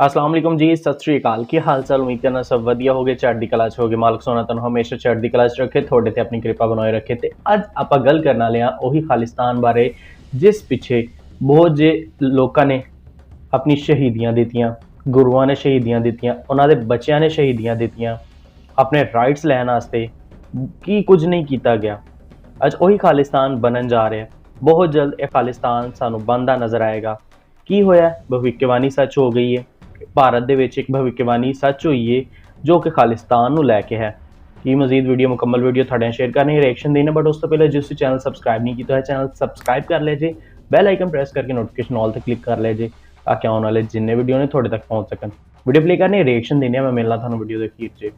अस्सलाम वालेकुम जी, सत श्री अकाल। की हाल चाल? उम्मीद करना सब वधिया होगे, चढ़दी कला च होगे। मालक सोना तुहानू हमेशा चढ़दी कला च रखे, थोड़े ते अपनी कृपा बनाए रखे। ते अज आपां गल करन वाले हां ओही खालिस्तान बारे जिस पिछे बहुत जे लोकां ने अपनी शहीदियां दित्तियां, गुरुआं ने शहीदियां दित्तियां, उन्हां दे बच्चियां ने शहीदियां दित्तियां अपने राइट्स लैण वास्ते। की कुछ नहीं किया गया। अज ਉਹੀ खालिस्तान बनन जा रहा है। बहुत जल्द यह खालिस्तान सानू बनता नज़र आएगा। की होया? भविष्यवाणी सच हो गई है। भारत दे विच एक भविष्यवाणी सच हुई है जो कि खालिस्तान नू लैके है। कि मजीद वीडियो मुकम्मल वीडियो थोड़े शेयर करने, रिएक्शन देने, बट उस तो पहले जिस चैनल सब्सक्राइब नहीं किया है चैनल सब्सक्राइब कर लीजिए, बैल आइकन प्रेस करके नोटिफिकेशन ऑल तक क्लिक कर लीजिए ताकि आने वाले जिन्ने वीडियो ने थोड़े तक पहुँच सकन। वीडियो प्ले करने, रिएक्शन देने, मैं मिलना थानू वीडियो देखिए जे।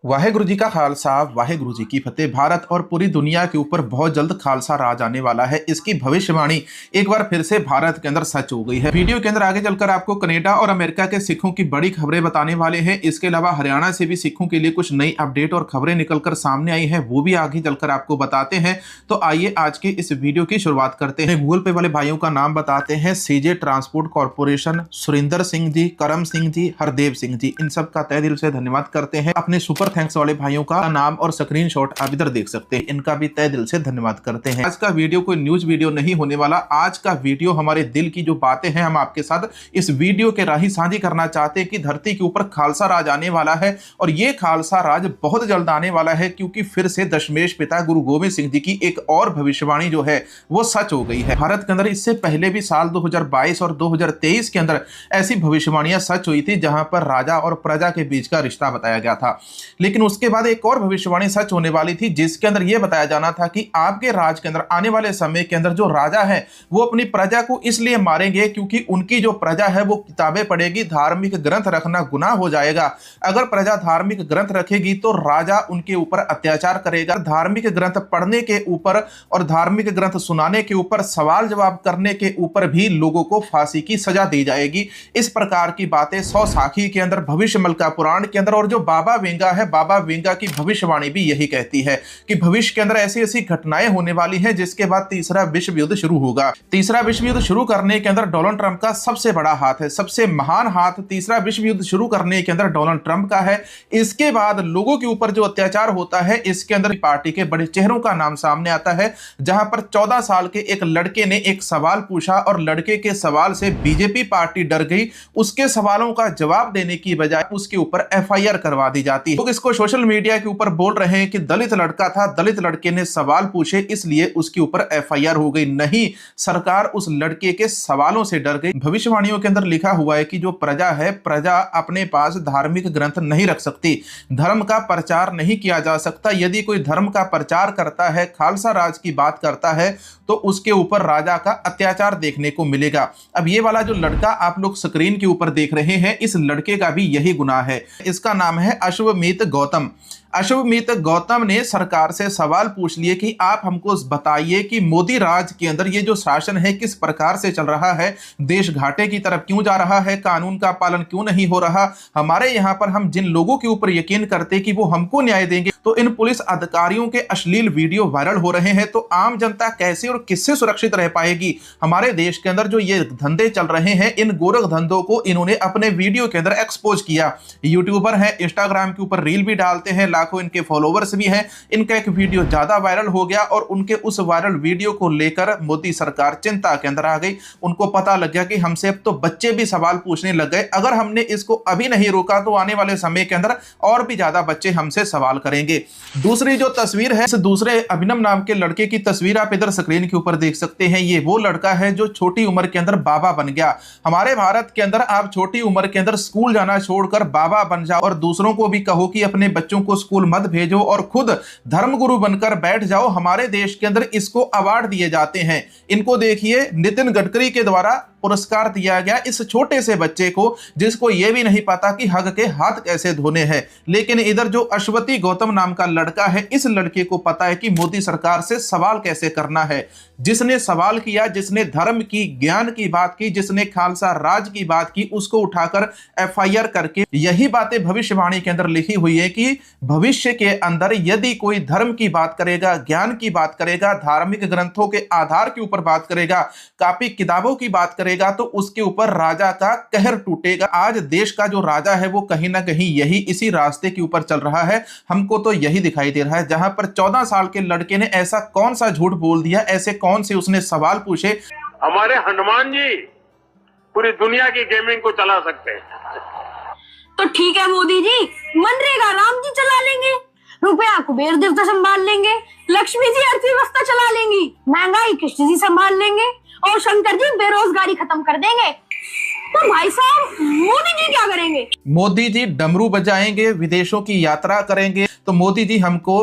वाहेगुरु जी का खालसा, वाहेगुरु जी की फतेह। भारत और पूरी दुनिया के ऊपर बहुत जल्द खालसा राज आने वाला है। इसकी भविष्यवाणी एक बार फिर से भारत के अंदर सच हो गई है। वीडियो के अंदर आगे चलकर आपको कनाडा और अमेरिका के सिखों की बड़ी खबरें बताने वाले हैं। इसके अलावा हरियाणा से भी सिखों के लिए कुछ नई अपडेट और खबरें निकलकर सामने आई है, वो भी आगे चलकर आपको बताते हैं। तो आइए आज की इस वीडियो की शुरुआत करते हैं। गूगल पे वाले भाइयों का नाम बताते हैं। सीजे ट्रांसपोर्ट कॉर्पोरेशन, सुरिंदर सिंह जी, करम सिंह जी, हरदेव सिंह जी, इन सब का तहे दिल से धन्यवाद करते हैं। अपने सुपर थैंक्स वाले भाइयों का नाम और स्क्रीनशॉट आप इधर देख सकते हैं, इनका भी तहे दिल से धन्यवाद करते हैं। आज का वीडियो कोई न्यूज वीडियो नहीं होने वाला। आज का वीडियो हमारे दिल की जो बातें हैं हम आपके साथ इस वीडियो के राही साझी करना चाहते हैं कि धरती के ऊपर खालसा राज आने वाला है और ये खालसा राज बहुत जल्द आने वाला है, क्योंकि फिर से दशमेश पिता गुरु गोविंद सिंह जी की एक और भविष्यवाणी जो है वो सच हो गई है। भारत के अंदर इससे पहले भी साल 2022 और 2023 के अंदर ऐसी भविष्यवाणियां सच हुई थी जहां पर राजा और प्रजा के बीच का रिश्ता बताया गया था। लेकिन उसके बाद एक और भविष्यवाणी सच होने वाली थी जिसके अंदर यह बताया जाना था कि आपके राज के अंदर आने वाले समय के अंदर जो राजा है वो अपनी प्रजा को इसलिए मारेंगे क्योंकि उनकी जो प्रजा है वो किताबें पढ़ेगी, धार्मिक ग्रंथ रखना गुनाह हो जाएगा। अगर प्रजा धार्मिक ग्रंथ रखेगी तो राजा उनके ऊपर अत्याचार करेगा। धार्मिक ग्रंथ पढ़ने के ऊपर और धार्मिक ग्रंथ सुनाने के ऊपर, सवाल जवाब करने के ऊपर भी लोगों को फांसी की सजा दी जाएगी। इस प्रकार की बातें 100 साखी के अंदर, भविष्यमल का पुराण के अंदर, और जो बाबा वेंगा है, बाबा वेंगा की भविष्यवाणी भी यही कहती है कि भविष्य के अंदर ऐसी ऐसी घटनाएं होने वाली हैं जिसके बाद तीसरा विश्व युद्ध शुरू होगा। तीसरा विश्व युद्ध शुरू करने के अंदर डोनाल्ड ट्रंप का सबसे बड़ा हाथ है, सबसे महान हाथ तीसरा विश्व युद्ध शुरू करने के अंदर डोनाल्ड ट्रंप का है। इसके बाद लोगों के ऊपर जो अत्याचार होता है इसके अंदर पार्टी के बड़े चेहरों का नाम सामने आता है, जहां पर 14 साल के एक लड़के ने एक सवाल पूछा और लड़के के सवाल से बीजेपी पार्टी डर गई। उसके सवालों का जवाब देने की बजाय उसके ऊपर एफआईआर करवा दी जाती है। लोग इसको सोशल मीडिया के ऊपर बोल रहे हैं कि दलित लड़का था, दलित लड़के ने सवाल पूछे इसलिए उसके ऊपर एफआईआर हो गई। नहीं, सरकार उस लड़के के सवालों से डर गई। भविष्यवाणियों के अंदर लिखा हुआ है कि जो प्रजा है, प्रजा अपने पास धार्मिक ग्रंथ नहीं रख सकती, धर्म का प्रचार नहीं किया जा सकता। यदि कोई धर्म का प्रचार करता है, खालसा राज की बात करता है, तो उसके ऊपर राजा का अत्याचार देखने को मिलेगा। अब ये वाला जो लड़का आप लोग स्क्रीन के ऊपर देख रहे हैं, इस लड़के का भी यही गुनाह है। इसका नाम है अश्वमीत गौतम। अश्वमीत गौतम ने सरकार से सवाल पूछ लिए कि आप हमको बताइए कि मोदी राज के अंदर ये जो शासन है किस प्रकार से चल रहा है, देश घाटे की तरफ क्यों जा रहा है, कानून का पालन क्यों नहीं हो रहा, हमारे यहाँ पर हम जिन लोगों के ऊपर यकीन करते कि वो हमको न्याय देंगे, तो इन पुलिस अधिकारियों के अश्लील वीडियो वायरल हो रहे हैं, तो आम जनता कैसे और किससे सुरक्षित रह पाएगी। हमारे देश के अंदर जो ये धंधे चल रहे हैं, इन गोरख धंधों को इन्होंने अपने वीडियो के अंदर एक्सपोज किया। यूट्यूबर है, इंस्टाग्राम के ऊपर रील भी डालते हैं, लाखों इनके फॉलोवर्स भी हैं। इनका एक वीडियो ज्यादा वायरल हो गया और उनके उस वायरल वीडियो को लेकर मोदी सरकार चिंता के अंदर आ गई। उनको पता लग गया कि हमसे अब तो बच्चे भी सवाल पूछने लग गए, अगर हमने इसको अभी नहीं रोका तो आने वाले समय के अंदर और भी ज्यादा बच्चे हमसे सवाल करेंगे। दूसरी जो तस्वीर है, इस दूसरे अभिनव नाम के लड़के की तस्वीर आप इधर स्क्रीन के ऊपर देख सकते हैं। ये वो लड़का है जो छोटी उम्र के अंदर बाबा बन गया। हमारे भारत के अंदर आप छोटी उम्र के अंदर स्कूल जाना छोड़कर बाबा बन जाओ और दूसरों को भी कहो कि अपने बच्चों को स्कूल मत भेजो और खुद धर्मगुरु बनकर बैठ जाओ। हमारे देश के अंदर इसको अवार्ड दिए जाते हैं। इनको देखिए, नितिन गडकरी के द्वारा पुरस्कार दिया गया इस छोटे से बच्चे को, जिसको यह भी नहीं पता कि हग के हाथ कैसे धोने हैं। लेकिन इधर जो अश्वती गौतम नाम का लड़का है, इस लड़के को पता है कि मोदी सरकार से सवाल कैसे करना है। जिसने सवाल किया, जिसने धर्म की, ज्ञान की बात की, जिसने खालसा राज की बात की, उसको उठाकर एफआईआर करके यही बातें भविष्यवाणी के अंदर लिखी हुई है कि भविष्य के अंदर यदि कोई धर्म की बात करेगा, ज्ञान की बात करेगा, धार्मिक ग्रंथों के आधार के ऊपर बात करेगा, कापी किताबों की बात करेगा, करेगा तो उसके ऊपर राजा का कहर टूटेगा। आज देश का जो राजा है वो कहीं ना कहीं यही इसी रास्ते के ऊपर चल रहा है। हमको तो यही दिखाई दे रहा है, जहां पर 14 साल के लड़के ने ऐसा कौन सा झूठ बोल दिया, ऐसे कौन से उसने सवाल पूछे। हमारे हनुमान जी पूरी दुनिया की गेमिंग को चला सकते हैं। तो ठीक है मोदी जी, मनरेगा राम जी चला लेंगे, रुपया कुबेर देवता संभाल लेंगे, लक्ष्मी जी अर्थव्यवस्था चला लेंगी, महंगाई कृष्ण जी संभाल लेंगे और शंकर जी बेरोजगारी खत्म कर देंगे। तो भाई साहब मोदी जी क्या करेंगे? मोदी जी डमरू बजाएंगे, विदेशों की यात्रा करेंगे। तो मोदी जी हमको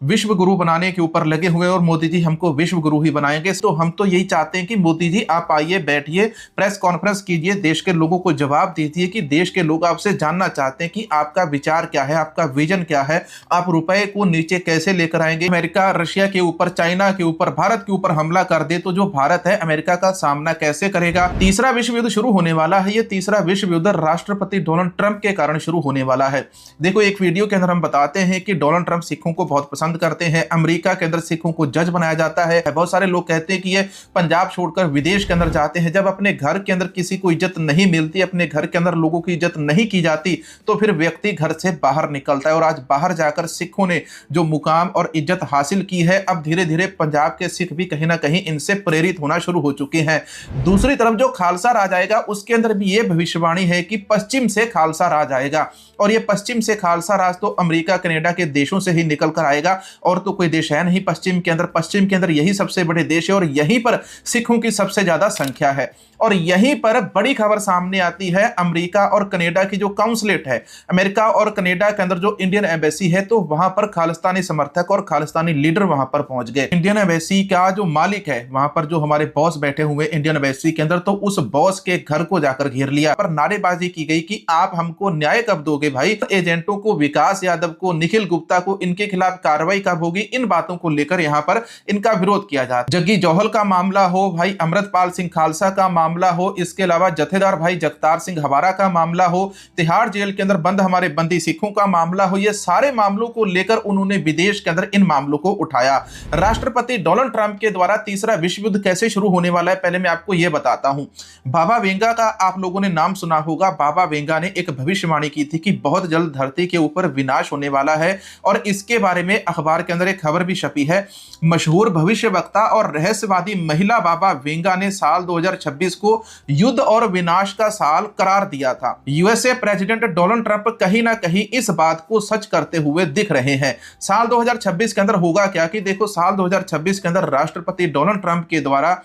विश्व गुरु बनाने के ऊपर लगे हुए और मोदी जी हमको विश्व गुरु ही बनाएंगे। तो हम तो यही चाहते हैं कि मोदी जी आप आइए, बैठिए, प्रेस कॉन्फ्रेंस कीजिए, देश के लोगों को जवाब दीजिए कि देश के लोग आपसे जानना चाहते हैं कि आपका विचार क्या है, आपका विजन क्या है, आप रुपए को नीचे कैसे लेकर आएंगे। अमेरिका रशिया के ऊपर, चाइना के ऊपर, भारत के ऊपर हमला कर दे तो जो भारत है अमेरिका का सामना कैसे करेगा। तीसरा विश्व युद्ध शुरू होने वाला है। ये तीसरा विश्व युद्ध राष्ट्रपति डोनाल्ड ट्रंप के कारण शुरू होने वाला है। देखो, एक वीडियो के अंदर हम बताते हैं कि डोनाल्ड ट्रंप सिखों को बहुत पसंद करते हैं। अमेरिका के अंदर सिखों को जज बनाया जाता है। बहुत सारे लोग कहते हैं कि ये पंजाब छोड़कर विदेश के अंदर जाते हैं। जब अपने घर के अंदर किसी को इज्जत नहीं मिलती, अपने घर के अंदर लोगों की इज्जत नहीं की जाती, तो फिर व्यक्ति घर से बाहर निकलता है। और आज बाहर जाकर सिखों ने जो मुकाम और इज्जत हासिल की है, अब धीरे धीरे पंजाब के सिख भी कहीं ना कहीं इनसे प्रेरित होना शुरू हो चुके हैं। दूसरी तरफ जो खालसा राज आएगा, उसके अंदर भी ये भविष्यवाणी है कि पश्चिम से खालसा राज आएगा। और ये पश्चिम से खालसा राज तो अमेरिका, कनाडा के देशों से ही निकल कर आएगा। और तो कोई देश है नहीं पश्चिम के अंदर। पश्चिम के अंदर यही सबसे बड़े देश है और यहीं पर सिखों की सबसे ज्यादा संख्या है। और यहीं पर बड़ी खबर सामने आती है, अमेरिका और कनाडा की जो काउंसलेट है, अमेरिका और कनाडा के अंदर जो इंडियन एम्बेसी है, तो वहां पर खालिस्तानी समर्थक और खालिस्तानी लीडर वहां पर पहुंच गए। इंडियन एम्बेसी का जो मालिक है, वहां पर जो हमारे बॉस बैठे हुए इंडियन एम्बेसी के अंदर, तो उस बॉस के घर को जाकर घेर लिया। पर नारेबाजी की गई कि आप हमको न्याय कब दोगे भाई। एजेंटों को, विकास यादव को, निखिल गुप्ता को, इनके खिलाफ कार्रवाई कब होगी, इन बातों को लेकर यहां पर इनका विरोध किया जाता। जग्गी जौहल का मामला हो, भाई अमृतपाल सिंह खालसा का मामला हो, इसके अलावा जथेदार भाई जगतार सिंह हवारा का मामला हो, तिहाड़ जेल के अंदर बंद हमारे बंदी सिखों का मामला हो, ये सारे मामलों को लेकर उन्होंने विदेश के अंदर इन मामलों को उठाया। राष्ट्रपति डोनाल्ड ट्रंप के द्वारा तीसरा विश्व युद्ध कैसे शुरू होने वाला है, पहले मैं आपको यह बताता हूं। बाबा वेंगा का आप लोगों ने नाम सुना होगा। बाबा वेंगा ने एक भविष्यवाणी की थी कि बहुत जल्द धरती के ऊपर विनाश होने वाला है और इसके बारे में अखबार के अंदर एक खबर भी छपी है। मशहूर भविष्यवक्ता और रहस्यवादी महिला बाबा वेंगा ने साल 2026 को युद्ध और विनाश का साल करार दिया था। यूएसए प्रेसिडेंट डोनाल्ड ट्रंप कहीं ना कहीं इस बात को सच करते हुए दिख रहे हैं। साल 2026 के अंदर होगा क्या कि देखो, साल 2026 के अंदर राष्ट्रपति डोनाल्ड ट्रंप के द्वारा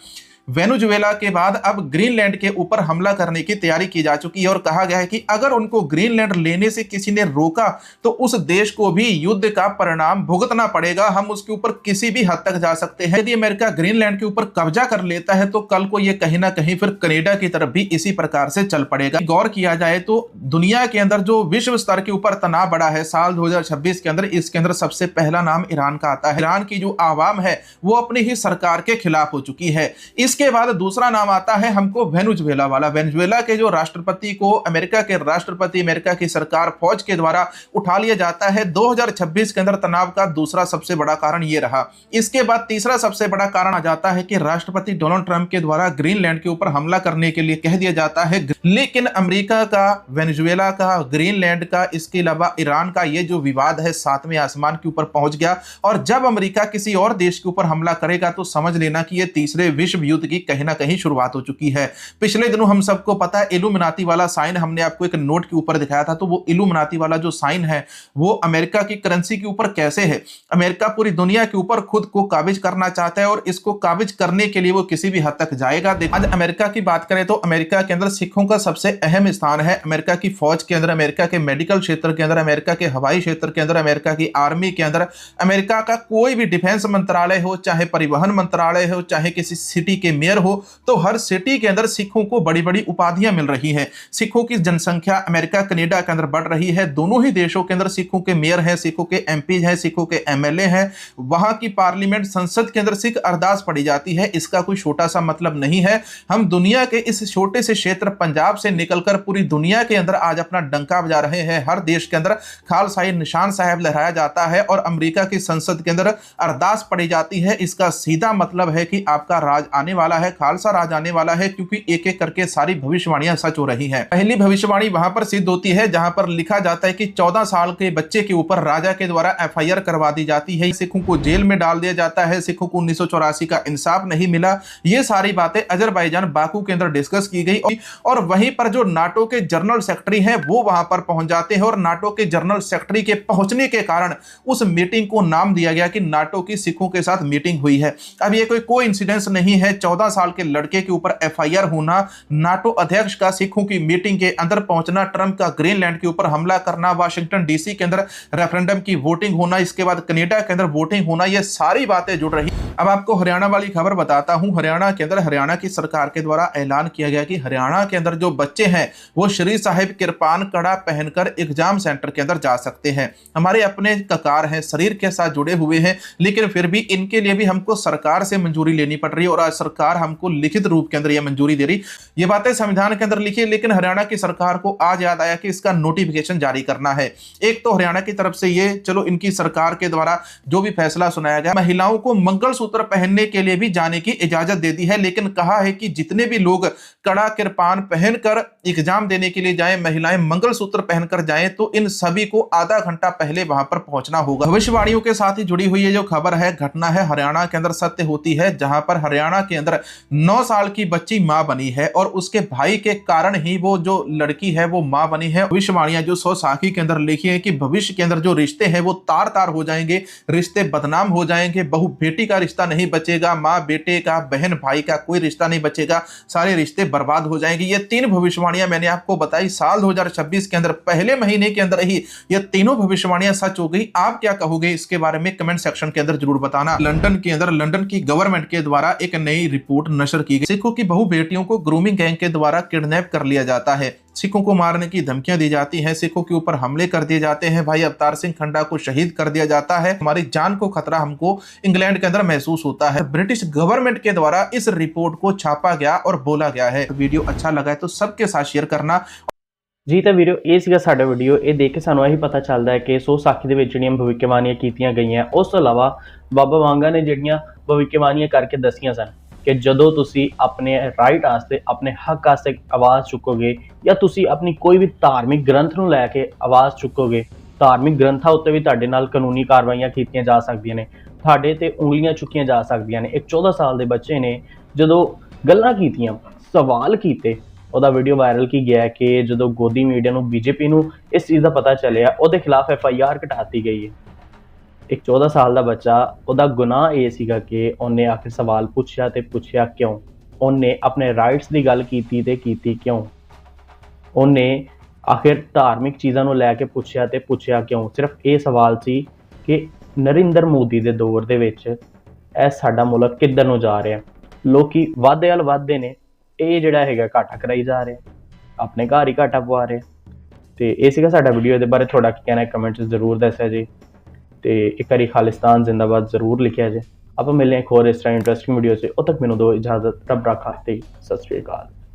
वेनेजुएला के बाद अब ग्रीनलैंड के ऊपर हमला करने की तैयारी की जा चुकी है। और कहा गया है कि अगर उनको ग्रीनलैंड लेने से किसी ने रोका तो उस देश को भी युद्ध का परिणाम भुगतना पड़ेगा। हम उसके ऊपर किसी भी हद तक जा सकते हैं। यदि अमेरिका ग्रीनलैंड के ऊपर कब्जा कर लेता है तो कल को ये कहीं ना कहीं फिर कनाडा की तरफ भी इसी प्रकार से चल पड़ेगा। गौर किया जाए तो दुनिया के अंदर जो विश्व स्तर के ऊपर तनाव बढ़ा है साल 2026 के अंदर, इसके अंदर सबसे पहला नाम ईरान का आता है। ईरान की जो आवाम है वो अपनी ही सरकार के खिलाफ हो चुकी है। इसके बाद दूसरा नाम आता है हमको वेनेजुएला वाला। वेनेजुएला के जो राष्ट्रपति को अमेरिका के राष्ट्रपति, अमेरिका की सरकार, फौज के द्वारा उठा लिया जाता है। 2026 के अंदर तनाव का दूसरा सबसे बड़ा कारण यह रहा। इसके बाद तीसरा सबसे बड़ा कारण आ जाता है कि राष्ट्रपति डोनाल्ड ट्रंप के द्वारा ग्रीनलैंड के ऊपर हमला करने के लिए कह दिया जाता है। लेकिन अमेरिका का, वेनेजुएला का, ग्रीनलैंड का, इसके अलावा ईरान का ये जो विवाद है सातवें आसमान के ऊपर पहुंच गया। और जब अमेरिका किसी और देश के ऊपर हमला करेगा तो समझ लेना कि यह तीसरे विश्व युद्ध की कहीं ना कहीं शुरुआत हो चुकी है। पिछले दिनों हम सबको पता है इल्यूमिनाती वाला साइन हमने आपको एक नोट के ऊपर दिखाया था। तो वो इल्यूमिनाती वाला जो साइन है वो अमेरिका की करेंसी के ऊपर कैसे है। अमेरिका पूरी दुनिया के ऊपर खुद को काबिज करना चाहता है और इसको काबिज करने के लिए वो किसी भी हद तक जाएगा। आज अमेरिका की बात करें तो अमेरिका के अंदर सिखों का सबसे अहम स्थान है। अमेरिका की फौज के अंदर, अमेरिका के मेडिकल क्षेत्र के अंदर, अमेरिका के हवाई क्षेत्र के अंदर, अमेरिका की आर्मी के अंदर, अमेरिका का कोई भी डिफेंस मंत्रालय हो, चाहे परिवहन मंत्रालय हो, चाहे किसी सिटी के मेयर हो, तो हर सिटी के अंदर सिखों को बड़ी बड़ी उपाधियां मिल रही हैं। सिखों की जनसंख्या अमेरिका, कनाडा के अंदर बढ़ रही है। दोनों ही देशों के अंदर सिखों के मेयर हैं, सिखों के एमपी हैं, सिखों के एमएलए हैं। वहां की पार्लियामेंट, संसद के अंदर सिख अरदास पड़ी जाती है। इसका कोई छोटा सा मतलब नहीं है। हम दुनिया के इस छोटे से क्षेत्र पंजाब से निकलकर पूरी दुनिया के अंदर आज अपना डंका बजा रहे हैं। हर देश के अंदर खालसाई निशान साहब लहराया जाता है और अमेरिका की संसद के अंदर अरदास पड़ी जाती है। इसका सीधा मतलब है कि आपका राज आने वाला वाला है, खालसा राज आने वाला है, क्योंकि एक एक करके सारी भविष्यवाणियां सच हो रही हैं। पहली भविष्यवाणी वहां पर सिद्ध होती है जहां पर लिखा जाता है कि 14 साल के बच्चे के ऊपर राजा के द्वारा एफआईआर करवा दी जाती है, सिखों को जेल में डाल दिया जाता है, सिखों को 1984 का इंसाफ नहीं मिला। ये सारी बातें अजरबैजान बाकू के अंदर डिस्कस की गई और वहीं पर जो नाटो के जनरल सेक्रेटरी हैं वो वहां पर पहुंच जाते हैं और नाटो के जनरल सेक्रेटरी के पहुंचने के कारण उस मीटिंग को नाम दिया गया कि नाटो की सिखों के साथ मीटिंग हुई है। अब ये कोई कोइंसिडेंस नहीं है, 14 साल के लड़के के ऊपर एफआईआर होना, नाटो अध्यक्ष का सिखों की मीटिंग के अंदर पहुंचना, ट्रंप का ग्रीनलैंड के ऊपर हमला करना, वाशिंगटन डीसी के अंदर रेफरेंडम की वोटिंग होना, इसके बाद कनाडा के अंदर वोटिंग होना, ये सारी बातें जुड़ रही। अब आपको हरियाणा वाली खबर बताता हूं। हरियाणा के अंदर हरियाणा की सरकार के द्वारा ऐलान किया गया कि हरियाणा के अंदर जो बच्चे हैं वो श्री साहिब किरपान कड़ा पहनकर एग्जाम सेंटर के अंदर जा सकते हैं। हमारे अपने ककार हैं, शरीर के साथ जुड़े हुए हैं, लेकिन फिर भी इनके लिए भी हमको सरकार से मंजूरी लेनी पड़ रही है और आज सरकार हमको लिखित रूप के अंदर यह मंजूरी दे रही। ये बातें संविधान के अंदर लिखी है, लेकिन हरियाणा की सरकार को आज याद आया कि इसका नोटिफिकेशन जारी करना है। एक तो हरियाणा की तरफ से ये चलो इनकी सरकार के द्वारा जो भी फैसला सुनाया गया, महिलाओं को मंगलसूत्र पहनने के लिए भी जाने की इजाजत दे दी है, लेकिन कहा है कि जितने भी लोग कड़ा किरपान पहनकर एग्जाम देने के लिए जाएं, महिलाएं मंगलसूत्र पहनकर जाएं, तो इन सभी को आधा घंटा पहले वहां पर पहुंचना होगा। भविष्यवाणियों के साथ ही जुड़ी हुई ये जो खबर है, घटना है हरियाणा के अंदर सत्य होती है, जहां पर हरियाणा के अंदर 9 साल की बच्ची मां बनी है और उसके भाई के कारण ही वो जो लड़की है वो मां बनी है। भविष्यवाणियां जो 100 साखी के अंदर लिखी है कि भविष्य के अंदर जो रिश्ते हैं वो तार तार हो जाएंगे, रिश्ते बदनाम हो जाएंगे, बहू बेटी का रिश्ता नहीं बचेगा, मां बेटे का, बहन भाई का कोई रिश्ता नहीं बचेगा, सारे रिश्ते बर्बाद हो जाएंगे। ये 3 भविष्यवाणियां मैंने आपको बताई साल 2026 के अंदर पहले महीने के अंदर ही ये तीनों भविष्यवाणियां सच हो गई। आप क्या कहोगे इसके बारे में कमेंट सेक्शन के अंदर जरूर बताना। लंदन के अंदर लंदन की गवर्नमेंट के द्वारा एक नई रिपोर्ट नशर की गई। सिखों की बहु बेटियों को ग्रूमिंग गैंग के द्वारा किडनैप कर लिया जाता है, सिखों को मारने की धमकियां दी जाती हैं, सिखों के ऊपर हमले कर दिए जाते हैं, भाई अवतार सिंह खंडा को शहीद कर दिया जाता है, हमारी जान को खतरा हमको इंग्लैंड के अंदर महसूस होता है। ब्रिटिश गवर्नमेंट के द्वारा इस रिपोर्ट को छापा गया और बोला गया है। वीडियो अच्छा लगा है तो सबके साथ शेयर करना। ਜੀ ਤਾਂ ਵੀਡੀਓ ਇਹ ਸੀਗਾ ਸਾਡਾ ਵੀਡੀਓ। ਇਹ ਦੇਖ ਕੇ ਸਾਨੂੰ ਇਹੀ ਪਤਾ ਚੱਲਦਾ ਹੈ ਕਿ 100 ਸਾਖੀ ਦੇ ਵਿੱਚ ਜਿਹੜੀਆਂ ਭਵਿੱਖਬਾਣੀਆਂ ਕੀਤੀਆਂ ਗਈਆਂ, ਉਸ ਤੋਂ ਇਲਾਵਾ ਬਾਬਾ ਵਾਂਗਾ ਨੇ ਜਿਹੜੀਆਂ ਭਵਿੱਖਬਾਣੀਆਂ ਕਰਕੇ ਦੱਸੀਆਂ ਸਨ ਕਿ ਜਦੋਂ ਤੁਸੀਂ ਆਪਣੇ ਰਾਈਟ ਵਾਸਤੇ, ਆਪਣੇ ਹੱਕ ਵਾਸਤੇ ਆਵਾਜ਼ ਚੁੱਕੋਗੇ ਜਾਂ ਤੁਸੀਂ ਆਪਣੀ ਕੋਈ ਵੀ ਧਾਰਮਿਕ ਗ੍ਰੰਥ ਨੂੰ ਲੈ ਕੇ ਆਵਾਜ਼ ਚੁੱਕੋਗੇ, ਧਾਰਮਿਕ ਗ੍ਰੰਥਾਂ ਉੱਤੇ ਵੀ ਤੁਹਾਡੇ ਨਾਲ ਕਾਨੂੰਨੀ ਕਾਰਵਾਈਆਂ ਕੀਤੀਆਂ ਜਾ ਸਕਦੀਆਂ ਨੇ, ਤੁਹਾਡੇ ਤੇ ਉਂਗਲੀਆਂ ਚੁੱਕੀਆਂ ਜਾ ਸਕਦੀਆਂ ਨੇ। ਇੱਕ 14 ਸਾਲ ਦੇ ਬੱਚੇ ਨੇ ਜਦੋਂ ਗੱਲਾਂ ਕੀਤੀਆਂ, ਸਵਾਲ ਕੀਤੇ, ਉਹਦਾ ਵੀਡੀਓ ਵਾਇਰਲ ਕੀ ਗਿਆ ਕਿ ਜਦੋਂ ਗੋਦੀ ਮੀਡੀਆ ਨੂੰ, ਬੀਜੇਪੀ ਨੂੰ ਇਸ ਚੀਜ਼ ਦਾ ਪਤਾ ਚੱਲਿਆ, ਉਹਦੇ ਖਿਲਾਫ FIR ਕਟਾਤੀ ਗਈ ਹੈ। ਇੱਕ 14 ਸਾਲ ਦਾ ਬੱਚਾ, ਉਹਦਾ ਗੁਨਾਹ ਇਹ ਸੀਗਾ ਕਿ ਉਹਨੇ ਆਖਿਰ ਸਵਾਲ ਪੁੱਛਿਆ ਤੇ ਪੁੱਛਿਆ ਕਿਉਂ, ਉਹਨੇ ਆਪਣੇ ਰਾਈਟਸ ਦੀ ਗੱਲ ਕੀਤੀ ਤੇ ਕੀਤੀ ਕਿਉਂ, ਉਹਨੇ ਆਖਿਰ ਧਾਰਮਿਕ ਚੀਜ਼ਾਂ ਨੂੰ ਲੈ ਕੇ ਪੁੱਛਿਆ ਤੇ ਪੁੱਛਿਆ ਕਿਉਂ। ਸਿਰਫ ਇਹ ਸਵਾਲ ਸੀ ਕਿ ਨਰਿੰਦਰ ਮੋਦੀ ਦੇ ਦੌਰ ਦੇ ਵਿੱਚ ਇਹ ਸਾਡਾ ਮੁਲਕ ਕਿੱਧਰ ਨੂੰ ਜਾ ਰਿਹਾ। ਲੋਕੀ ਵਾਧੇ ਵੱਲ ਵੱਧਦੇ ਨੇ, ਇਹ ਜਿਹੜਾ ਹੈਗਾ ਘਾਟਾ ਕਰਾਈ ਜਾ ਰਿਹਾ, ਆਪਣੇ ਘਰ ਹੀ ਘਾਟਾ ਪਵਾ ਰਿਹਾ। ਤੇ ਇਹ ਸੀਗਾ ਸਾਡਾ ਵੀਡੀਓ। ਇਹਦੇ ਬਾਰੇ ਤੁਹਾਡਾ ਕੀ ਕਹਿਣਾ ਹੈ ਕਮੈਂਟ 'ਚ ਜ਼ਰੂਰ ਦੱਸਿਆ ਜੀ, ਤੇ ਇੱਕ ਵਾਰੀ ਖਾਲਿਸਤਾਨ ਜ਼ਿੰਦਾਬਾਦ ਜ਼ਰੂਰ ਲਿਖਿਆ ਜੇ। ਆਪਾਂ ਮਿਲਦੇ ਹਾਂ ਇੱਕ ਹੋਰ ਇਸ ਤਰ੍ਹਾਂ ਇੰਟਰਸਟਿੰਗ ਵੀਡੀਓ 'ਚ। ਉਦੋਂ ਤੱਕ ਮੈਨੂੰ ਦਿਓ ਇਜਾਜ਼ਤ। ਰੱਬ ਰਾਖਾ ਤੇ ਸਤਿ ਸ਼੍ਰੀ ਅਕਾਲ।